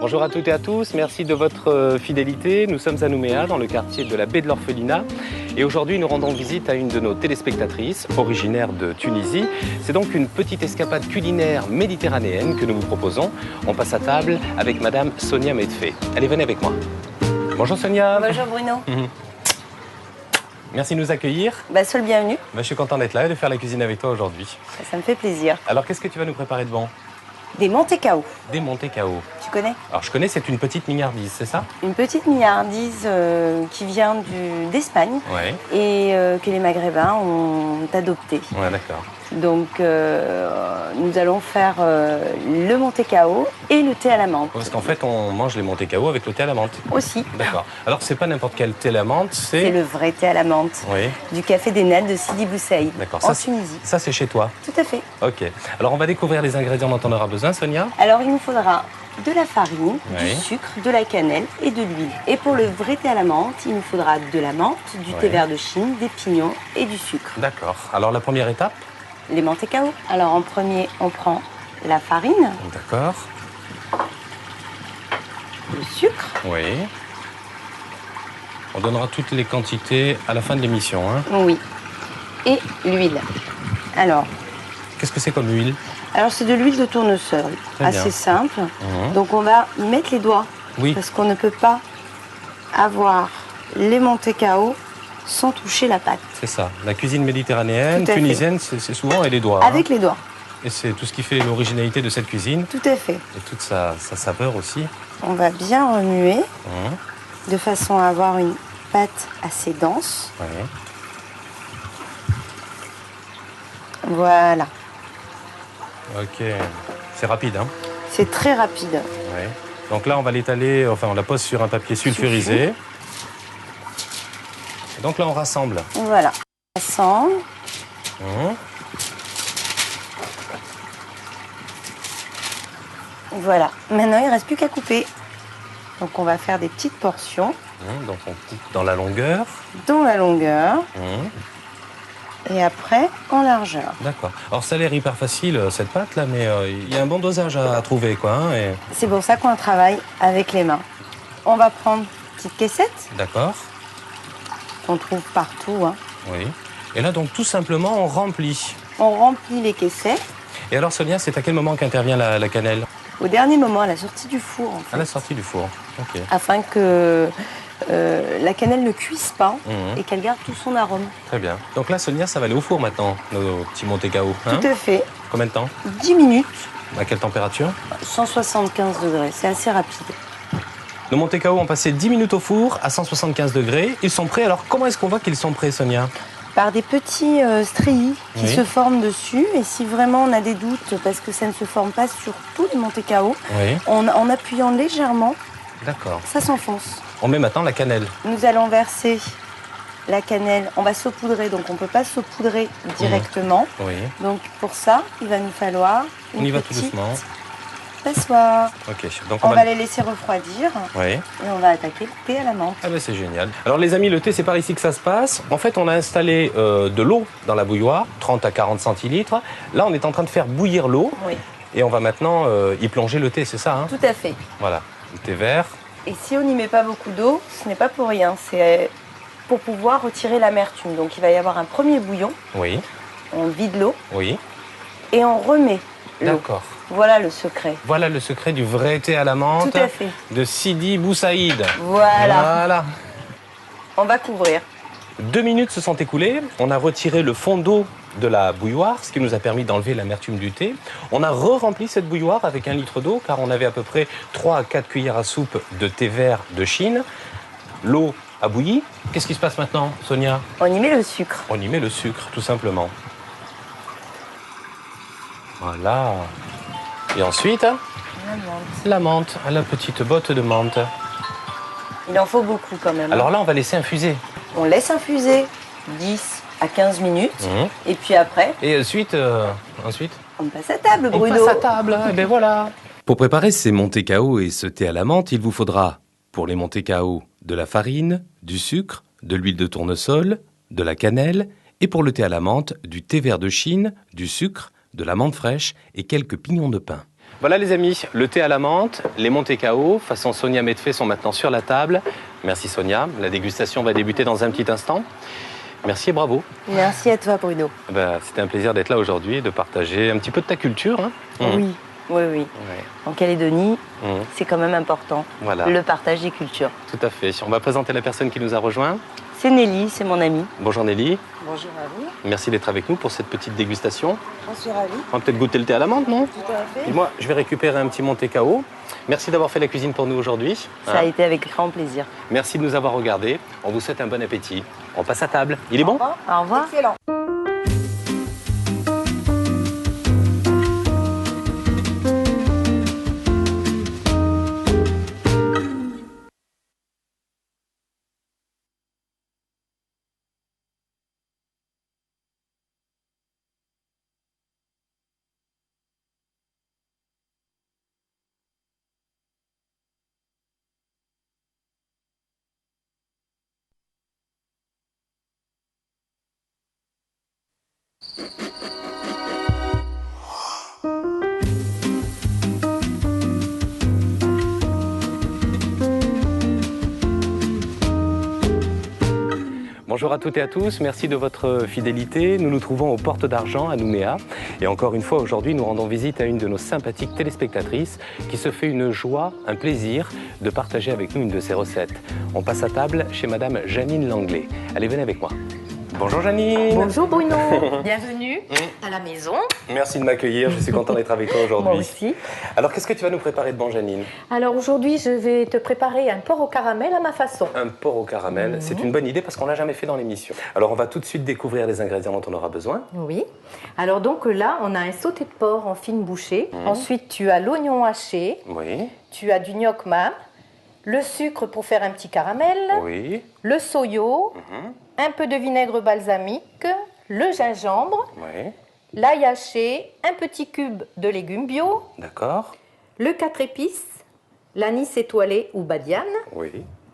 Bonjour à toutes et à tous, merci de votre fidélité. Nous sommes à Nouméa, dans le quartier de la baie de l'Orphelinat. Et aujourd'hui, nous rendons visite à une de nos téléspectatrices, originaire de Tunisie. C'est donc une petite escapade culinaire méditerranéenne que nous vous proposons. On passe à table avec Madame Sonia Medfé. Allez, venez avec moi. Bonjour Sonia. Bonjour Bruno. Merci de nous accueillir. Sois le bienvenu. Je suis content d'être là et de faire la cuisine avec toi aujourd'hui. Ça me fait plaisir. Alors, qu'est-ce que tu vas nous préparer de bon? Des Monte-Cao. Des Monte-Cao. Tu connais? Alors, je connais, c'est une petite mignardise, c'est ça? Une petite mignardise qui vient d'Espagne et que les Maghrébins ont adopté. Ouais, d'accord. Donc, nous allons faire le Monte-Cao et le thé à la menthe. Parce qu'en fait, on mange les Monte-Cao avec le thé à la menthe. Aussi. D'accord. Alors, c'est pas n'importe quel thé à la menthe, c'est le vrai thé à la menthe. Oui. Du café des Nels de Sidi Bou Saïd, en Tunisie. Ça, c'est chez toi? Tout à fait. Ok. Alors, on va découvrir les ingrédients dont on aura besoin, Sonia. Alors, il nous faudra de la farine, Oui. du sucre, de la cannelle et de l'huile. Et pour le vrai thé à la menthe, il nous faudra de la menthe, du thé vert de Chine, des pignons et du sucre. D'accord. Alors, la première étape? Les Monte-Cao. Alors, en premier, on prend la farine, D'accord. le sucre. Oui. On donnera toutes les quantités à la fin de l'émission, hein? Oui. Et l'huile. Alors, Qu'est-ce que c'est comme huile? c'est de l'huile de tournesol, Très bien. assez simple. Donc, on va y mettre les doigts. Oui. Parce qu'on ne peut pas avoir les Monte-Cao sans toucher la pâte. C'est ça. La cuisine méditerranéenne, Tout à fait. tunisienne, c'est souvent avec les doigts. Avec les doigts. Et c'est tout ce qui fait l'originalité de cette cuisine. Tout à fait. Et toute sa saveur aussi. On va bien remuer Hum. de façon à avoir une pâte assez dense. Ouais. Voilà. Ok. C'est rapide, hein? C'est très rapide. Ouais. Donc là, on va l'étaler, enfin, on la pose sur un papier sulfurisé. Et donc là, on rassemble. Voilà. On rassemble. Hum. Voilà. Maintenant, il ne reste plus qu'à couper. Donc, on va faire des petites portions Donc on coupe dans la longueur. dans la longueur Hum. et après en largeur. D'accord. Alors ça a l'air hyper facile, cette pâte là, mais il y a un bon dosage à trouver, quoi. Hein, et... C'est pour ça qu'on travaille avec les mains. On va prendre une petite caissette D'accord. qu'on trouve partout. Hein. Oui. Et là, donc, tout simplement, on remplit. On remplit les caissettes Et alors, Sonia, c'est à quel moment qu'intervient la cannelle? au dernier moment, à la sortie du four, en fait, À la sortie du four. Ok. afin que la cannelle ne cuise pas Mhm. et qu'elle garde tout son arôme. Très bien. Donc là, Sonia, ça va aller au four maintenant, nos petits Monte-Cao. Hein? Tout à fait. Combien de temps? 10 minutes, À quelle température? 175 degrés. C'est assez rapide. Nos Monte-Cao ont passé 10 minutes au four à 175 degrés. Ils sont prêts. Alors, comment est-ce qu'on voit qu'ils sont prêts, Sonia? Par des petits stries qui Oui. se forment dessus. Et si vraiment on a des doutes, parce que ça ne se forme pas sur tous les Monte-Cao, Oui. en appuyant légèrement, D'accord. ça s'enfonce. On met maintenant la cannelle. Nous allons verser la cannelle. On va saupoudrer, donc on ne peut pas saupoudrer directement. Oui. Donc pour ça, il va nous falloir On une y va tout petite doucement. passoire. Ok. Donc On va les laisser refroidir Oui. et on va attaquer le thé à la menthe. Ah ben c'est génial. Alors les amis, le thé, c'est par ici que ça se passe. En fait, on a installé de l'eau dans la bouilloire, 30 à 40 centilitres. Là, on est en train de faire bouillir l'eau Oui, et on va maintenant y plonger le thé, c'est ça, hein? tout à fait. Voilà, le thé vert. Et si on n'y met pas beaucoup d'eau, ce n'est pas pour rien. C'est pour pouvoir retirer l'amertume. Donc il va y avoir un premier bouillon. Oui, On vide l'eau oui. et on remet l'eau. D'accord. Voilà le secret. Voilà le secret du vrai thé à la menthe Tout à fait. de Sidi Bou Saïd. Voilà. Voilà. On va couvrir. 2 minutes se sont écoulées. On a retiré le fond d'eau de la bouilloire, ce qui nous a permis d'enlever l'amertume du thé. On a re-rempli cette bouilloire avec 1 litre d'eau, car on avait à peu près 3 à 4 cuillères à soupe de thé vert de Chine. L'eau a bouilli. Qu'est-ce qui se passe maintenant, Sonia? On y met le sucre. On y met le sucre, tout simplement. Voilà. Et ensuite, La menthe. la menthe, la petite botte de menthe. Il en faut beaucoup quand même. Alors là, on va laisser infuser. On laisse infuser 10 à 15 minutes. Mhm. Et puis après, Et ensuite, on passe à table, on Bruno. passe à table. Et ben voilà. Pour préparer ces Monte-Cao et ce thé à la menthe, il vous faudra, pour les Monte-Cao, de la farine, du sucre, de l'huile de tournesol, de la cannelle et pour le thé à la menthe, du thé vert de Chine, du sucre, de la menthe fraîche et quelques pignons de pin. Voilà les amis, le thé à la menthe, les Monte Cao façon Sonia Medfait sont maintenant sur la table. Merci Sonia, la dégustation va débuter dans un petit instant. Merci et bravo. Merci à toi Bruno. C'était un plaisir d'être là aujourd'hui et de partager un petit peu de ta culture. Hein. Oui. Ouais. En Calédonie, c'est quand même important, voilà. Le partage des cultures. Tout à fait. On va présenter la personne qui nous a rejoint. C'est Nelly, c'est mon amie. Bonjour Nelly. Bonjour à vous. Merci d'être avec nous pour cette petite dégustation. J'en suis ravie. On va peut-être goûter le thé à la menthe, non? Tout à fait. Et moi, je vais récupérer un petit Monte Cao. Merci d'avoir fait la cuisine pour nous aujourd'hui. Ça a été avec grand plaisir. Merci de nous avoir regardés. On vous souhaite un bon appétit. On passe à table. Il est bon? Au revoir. Excellent. Bonjour à toutes et à tous, merci de votre fidélité. Nous nous trouvons aux Portes d'Argent à Nouméa. Et encore une fois, aujourd'hui, nous rendons visite à une de nos sympathiques téléspectatrices qui se fait une joie, un plaisir de partager avec nous une de ses recettes. On passe à table chez Madame Janine Langlais. Allez, venez avec moi. Bonjour Janine. Bonjour Bruno, bienvenue à la maison. Merci de m'accueillir, je suis content d'être avec toi aujourd'hui. Moi aussi. Alors, qu'est-ce que tu vas nous préparer de bon, Janine? Alors aujourd'hui, je vais te préparer un porc au caramel à ma façon. Un porc au caramel, c'est une bonne idée parce qu'on ne l'a jamais fait dans l'émission. Alors, on va tout de suite découvrir les ingrédients dont on aura besoin. Oui. Alors donc là, on a un sauté de porc en fine bouchée. Ensuite, tu as l'oignon haché. Oui. Tu as du gnoc mam, le sucre pour faire un petit caramel. Oui. Le soyo, un peu de vinaigre balsamique, le gingembre, Oui. l'ail haché, un petit cube de légumes bio, D'accord. le 4 épices, l'anis étoilé ou badiane, Oui.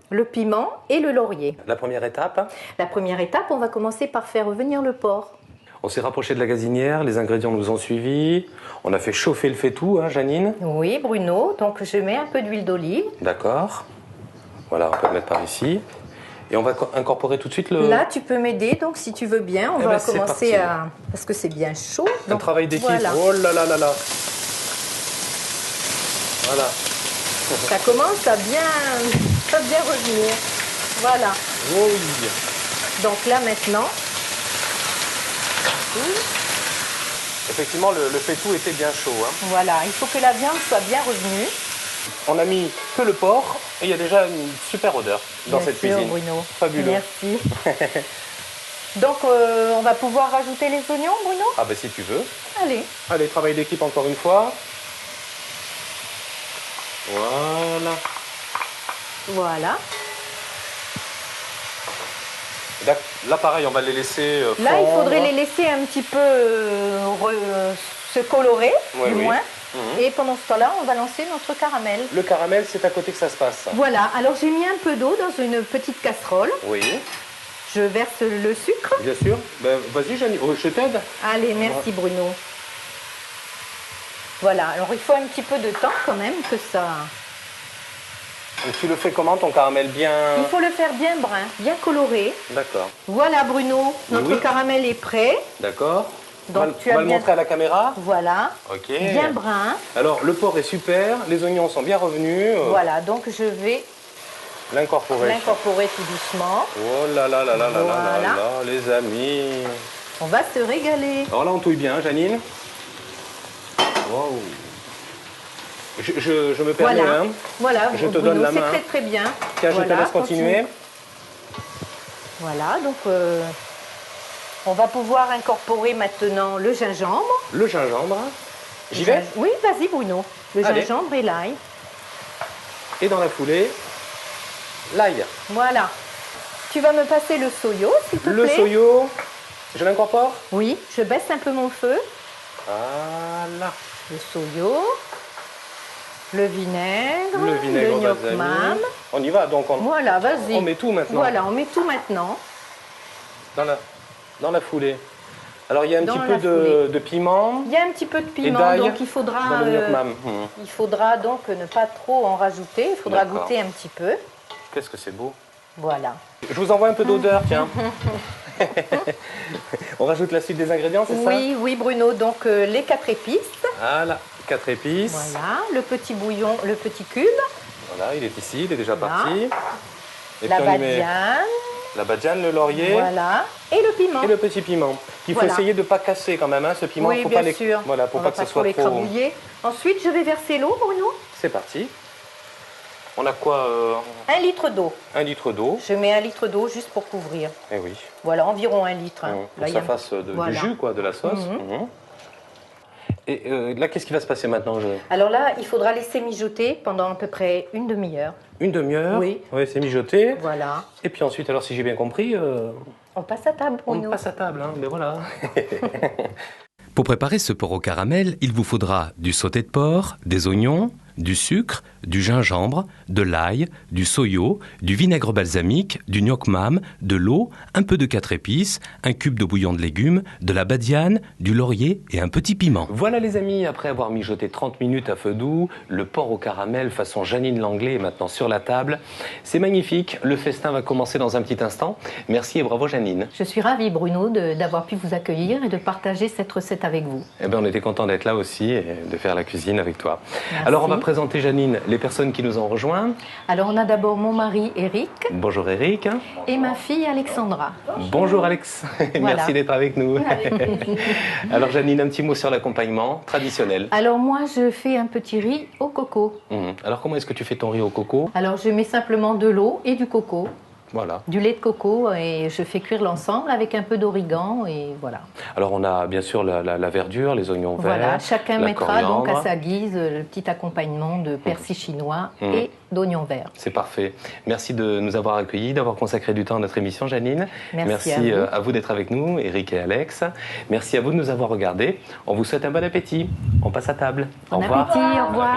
le piment et le laurier. La première étape, La première étape, on va commencer par faire revenir le porc. on s'est rapproché de la gazinière, les ingrédients nous ont suivis. On a fait chauffer le faitout, hein, Janine? Oui, Bruno, donc je mets un peu d'huile d'olive. D'accord. Voilà, on peut le mettre par ici. Et on va incorporer tout de suite le... Là, tu peux m'aider, donc si tu veux bien, on Eh va ben, c'est commencer parti. à... Parce que c'est bien chaud. Un donc travail d'équipe. Voilà. Oh là là là là. Voilà. Ça commence à bien revenir. Voilà. Oui. Donc là, maintenant, Effectivement, le faitout était bien chaud. Hein. voilà, il faut que la viande soit bien revenue. On a mis que le porc et il y a déjà une super odeur dans Bien cette sûr, cuisine. Bruno. Fabuleux. Merci. Donc, on va pouvoir rajouter les oignons, Bruno? Ah ben si tu veux. Allez. Allez, travail d'équipe encore une fois. Voilà. Voilà. Là, pareil, on va les laisser Là, il fondre. faudrait les laisser un petit peu se colorer, Oui, du oui. moins. Et pendant ce temps-là, on va lancer notre caramel. Le caramel, c'est à côté que ça se passe. Voilà, alors j'ai mis un peu d'eau dans une petite casserole. Oui, Je verse le sucre. bien sûr. Ben, vas-y, Janine, je t'aide. Allez, merci Bruno. Voilà, alors il faut un petit peu de temps quand même que ça... Et tu le fais comment, ton caramel bien... Il faut le faire bien brun, bien coloré. D'accord, Voilà Bruno, notre Oui. caramel est prêt. d'accord. Donc, on va, tu on as va le bien- montrer à la caméra. Voilà, Ok. bien brun. Alors, le porc est super, les oignons sont bien revenus. Voilà, donc je vais L'incorporer. l'incorporer tout doucement. Oh là là là là là là là Voilà. là, les amis. On va se régaler. Alors là, on touille bien, Janine. Wow. Je me permets, Voilà, hein. voilà, Je te Bruno, donne la c'est main. très très bien. Tiens, je te Voilà, laisse continuer. continue. Voilà, donc on va pouvoir incorporer maintenant le gingembre. Le gingembre. J'y vais. Oui, vas-y Bruno. Le Allez. gingembre et l'ail. Et dans la foulée, l'ail. Voilà. Tu vas me passer le soyo, s'il te Le plaît. soyo. Je l'incorpore. Oui, je baisse un peu mon feu. Voilà. Le soyo. le vinaigre, le vinaigre gnoc balsamique. mam. On y va, donc Voilà, vas-y. on met tout maintenant. Voilà, on met tout maintenant. Dans la foulée. Alors il y a un Dans petit la peu de piment. Il y a un petit peu de piment, d'ail donc il faudra, dans le gnoc mam. il faudra donc ne pas trop en rajouter. Il faudra D'accord. goûter un petit peu. Qu'est-ce que c'est beau. Voilà. Je vous envoie un peu d'odeur, tiens. On rajoute la suite des ingrédients, c'est ça? Oui, oui, Bruno. Donc les 4 épices. Voilà, 4 épices. Voilà, le petit bouillon, le petit cube. Voilà, il est ici, il est déjà Voilà. parti. Et La puis on y met badiane. la badiane, le laurier Voilà. Et le piment. et le petit piment. Il faut Voilà. essayer de ne pas casser quand même, hein, ce piment. Oui, faut bien pas sûr. Voilà, pour On pas va que ce trop soit trop... l'écrabouiller. Ensuite, je vais verser l'eau, Bruno. C'est parti. On a quoi 1 litre d'eau. 1 litre d'eau. Je mets 1 litre d'eau juste pour couvrir. Eh oui. Voilà, environ 1 litre. hein. Pour Là, que il y ça a- fasse du Voilà. jus, quoi, de la sauce. Mhm. Et là, qu'est-ce qui va se passer maintenant? Alors là, il faudra laisser mijoter pendant à peu près une demi-heure. Une demi-heure. Oui. C'est mijoté. Voilà. Et puis ensuite, alors si j'ai bien compris, On passe à table, on Bruno. passe à table. Hein, mais voilà. Pour préparer ce porc au caramel, il vous faudra du sauté de porc, des oignons, du sucre, du gingembre, de l'ail, du soyo, du vinaigre balsamique, du gnoc mam, de l'eau, un peu de 4 épices, un cube de bouillon de légumes, de la badiane, du laurier et un petit piment. Voilà les amis, après avoir mijoté 30 minutes à feu doux, le porc au caramel façon Janine Langlais est maintenant sur la table. C'est magnifique, le festin va commencer dans un petit instant. Merci et bravo Janine. Je suis ravie, Bruno, d'avoir pu vous accueillir et de partager cette recette avec vous. Eh bien, on était content d'être là aussi et de faire la cuisine avec toi. Merci. Alors on va présenter Janine, les personnes qui nous ont rejoints. Alors, on a d'abord mon mari, Eric, Bonjour Eric. et ma fille, Alexandra. Bonjour Alex, merci d'être avec nous. Alors Janine, un petit mot sur l'accompagnement traditionnel. Alors, moi, je fais un petit riz au coco. Alors comment est-ce que tu fais ton riz au coco? Alors, je mets simplement de l'eau et du coco, Voilà. du lait de coco, et je fais cuire l'ensemble avec un peu d'origan, et voilà. Alors on a bien sûr la verdure, les oignons verts. Voilà, chacun la mettra donc à coriandre. sa guise le petit accompagnement de persil chinois et d'oignons verts. C'est parfait. Merci de nous avoir accueillis, d'avoir consacré du temps à notre émission, Janine. Merci à vous d'être avec nous, Eric et Alex. Merci à vous de nous avoir regardés. On vous souhaite un bon appétit. On passe à table. Bon Au revoir. appétit, au revoir.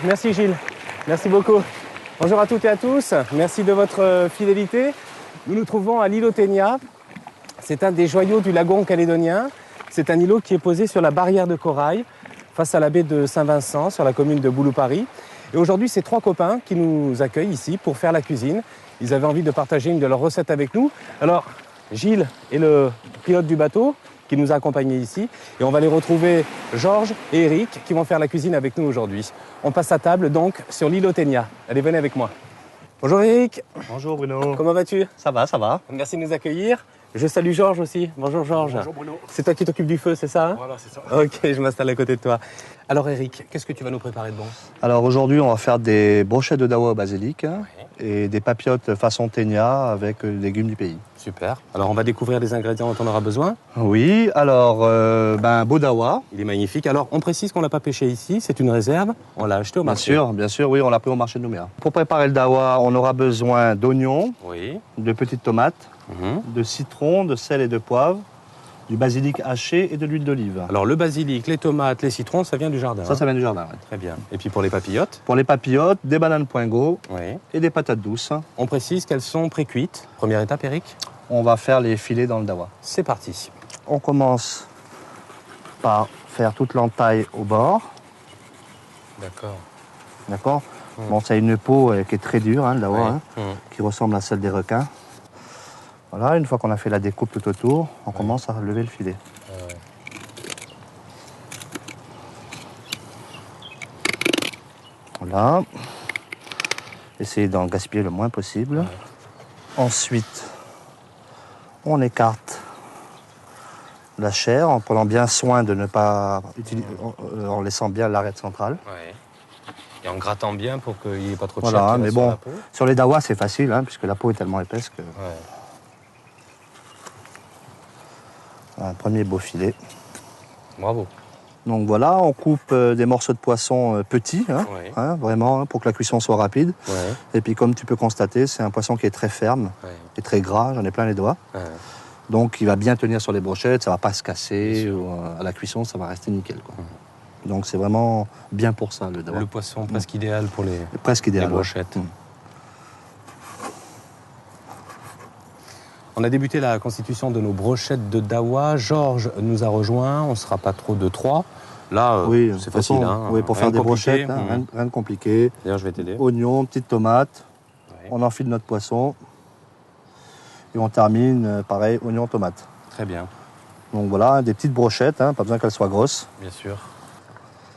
Merci Gilles, merci beaucoup. Bonjour à toutes et à tous, merci de votre fidélité. Nous nous trouvons à l'îlot Ténia. C'est un des joyaux du lagon calédonien. C'est un îlot qui est posé sur la barrière de corail, face à la baie de Saint-Vincent, sur la commune de Boulou-Paris. Et aujourd'hui, c'est 3 copains qui nous accueillent ici pour faire la cuisine. Ils avaient envie de partager une de leurs recettes avec nous. Alors, Gilles est le pilote du bateau qui nous a accompagnés ici. Et on va les retrouver, Georges et Eric, qui vont faire la cuisine avec nous aujourd'hui. On passe à table donc sur l'îlot Ténia. Allez, venez avec moi. Bonjour Eric. Bonjour Bruno. Comment vas-tu? Ça va, ça va. Merci de nous accueillir. Je salue Georges aussi. Bonjour Georges. Bonjour Bruno. C'est toi qui t'occupes du feu, c'est ça? Voilà, c'est ça. Ok, je m'installe à côté de toi. Alors Eric, qu'est-ce que tu vas nous préparer de bon? Alors aujourd'hui, on va faire des brochettes de dawa au basilic et des papillotes façon ténia avec les légumes du pays. Super. Alors on va découvrir les ingrédients dont on aura besoin. Oui, alors beau dawa. Il est magnifique. Alors on précise qu'on l'a pas pêché ici, c'est une réserve. On l'a acheté au marché. Bien sûr, oui, on l'a pris au marché de Nouméa. Pour préparer le dawa, on aura besoin d'oignons, Oui. de petites tomates, de citron, de sel et de poivre, du basilic haché et de l'huile d'olive. Alors le basilic, les tomates, les citrons, ça vient du jardin. Ça vient du jardin. Ouais. Très bien. Et puis pour les papillotes? Pour les papillotes, des bananes poingo Oui. et des patates douces. On précise qu'elles sont pré-cuites. Première étape, Eric? On va faire les filets dans le dawa. C'est parti. On commence par faire toute l'entaille au bord. D'accord. D'accord. Bon, ça a une peau qui est très dure, le dawa, Ouais. qui ressemble à celle des requins. Voilà, une fois qu'on a fait la découpe tout autour, on commence à lever le filet. Voilà. Essayez d'en gaspiller le moins possible. Ensuite, on écarte la chair en prenant bien soin de ne pas utiliser, en laissant bien l'arête centrale. Ouais. Et en grattant bien pour qu'il n'y ait pas trop de Voilà, chair qui mais reste sur bon, la peau. sur les dawas c'est facile, puisque la peau est tellement épaisse que... Ouais. Un premier beau filet. Bravo. Donc voilà, on coupe des morceaux de poisson petits, Ouais. vraiment, pour que la cuisson soit rapide. Ouais. Et puis comme tu peux constater, c'est un poisson qui est très ferme Ouais. et très gras, j'en ai plein les doigts. Ouais. Donc il va bien tenir sur les brochettes, ça va pas se Bien casser, sûr. ou, à la cuisson ça va rester nickel, quoi. Donc c'est vraiment bien pour ça le dawa. Le poisson presque idéal pour les Presque idéal. ouais. brochettes. Mm. On a débuté la constitution de nos brochettes de dawa. Georges nous a rejoints. On ne sera pas trop de 3. Là, Oui, de c'est toute facile. façon, oui, pour Rien faire de des compliqué. brochettes, rien de compliqué. D'ailleurs, je vais t'aider. Oignons, petites tomates, Ouais. on enfile notre poisson. Et on termine, pareil, oignons, tomates. Très bien, Donc voilà, des petites brochettes, pas besoin qu'elles soient grosses. bien sûr.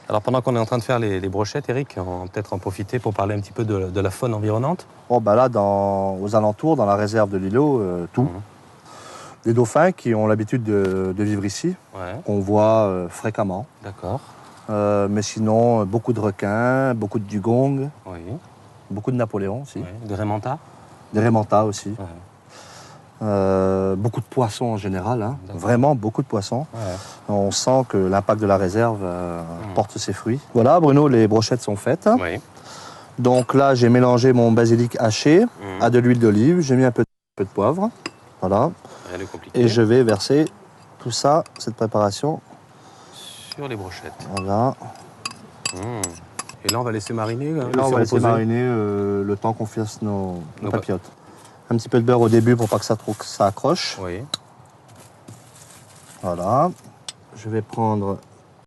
Alors, pendant qu'on est en train de faire les brochettes, Eric, on va peut-être en profiter pour parler un petit peu de la faune environnante. Bon, bah là, aux alentours, dans la réserve de l'îlot, tout. Des dauphins qui ont l'habitude de vivre ici, Ouais, qu'on voit fréquemment. d'accord. Mais sinon, beaucoup de requins, beaucoup de dugongs, Oui, beaucoup de Napoléons aussi. ouais. Des rémentas. Des rémentas aussi. Ouais. Beaucoup de poissons en général, D'accord. vraiment beaucoup de poissons. Ouais. On sent que l'impact de la réserve porte ses fruits. Voilà, Bruno, les brochettes sont faites. Oui. Donc là, j'ai mélangé mon basilic haché à de l'huile d'olive. J'ai mis un peu de poivre. Voilà. Rien de compliqué. Et je vais verser tout ça, cette préparation. Sur les brochettes. Voilà. Et là, on va laisser mariner. Et là, on va laisser reposer. mariner le temps qu'on fasse nos papillotes. Un petit peu de beurre au début pour pas que ça accroche. Oui. Voilà. Je vais prendre